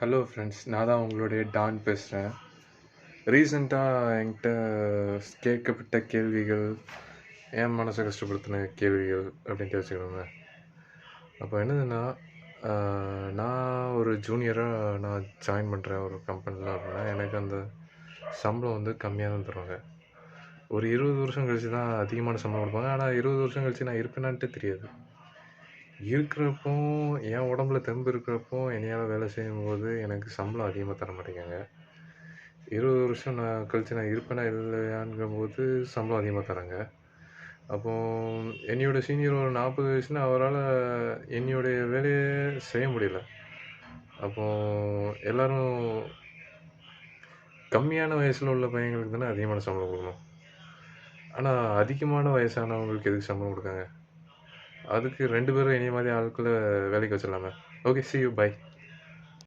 Hello friends, நான் தான் உங்களுடைய டான் பேசுகிறேன். ரீசெண்டாக என்கிட்ட கேட்கப்பட்ட கேள்விகள், என் மனசை கஷ்டப்படுத்தின கேள்விகள் அப்படின்ட்டு வச்சுக்கோங்க. அப்போ என்னதுன்னா, நான் ஒரு ஜூனியராக நான் ஜாயின் பண்ணுறேன் ஒரு கம்பெனியில் அப்படின்னா, எனக்கு அந்த சம்பளம் வந்து கம்மியாக தான் தருவாங்க. ஒரு 20 வருஷம் கழிச்சு தான் அதிகமான சம்பளம் கொடுப்பாங்க. ஆனால் 20 வருஷம் கழிச்சு நான் இருப்பேனான்ட்டு தெரியாது. இருக்கிறப்போ என் உடம்புல தெம்பு இருக்கிறப்போ என்னையால் வேலை செய்யும்போது எனக்கு சம்பளம் அதிகமாக தர மாட்டேங்காங்க. 20 வருஷம் நான் கழிச்சு நான் இருப்பேனா இல்லையாங்கும்போது சம்பளம் அதிகமாக தராங்க. அப்போ என்னையோட சீனியர் ஒரு 40 வயசுனா அவரால் என்னுடைய வேலையை செய்ய முடியல. அப்போ எல்லாரும் கம்மியான வயசில் உள்ள பையங்களுக்கு தானே அதிகமான சம்பளம் கொடுக்கணும். ஆனால் அதிகமான வயசானவங்களுக்கு எதுக்கு சம்பளம் கொடுக்காங்க? அதுக்கு 2 பேரும் என்னைய மாதிரி ஆட்களை வேலைக்கு வச்சிடலாமே. Okay, see you, bye.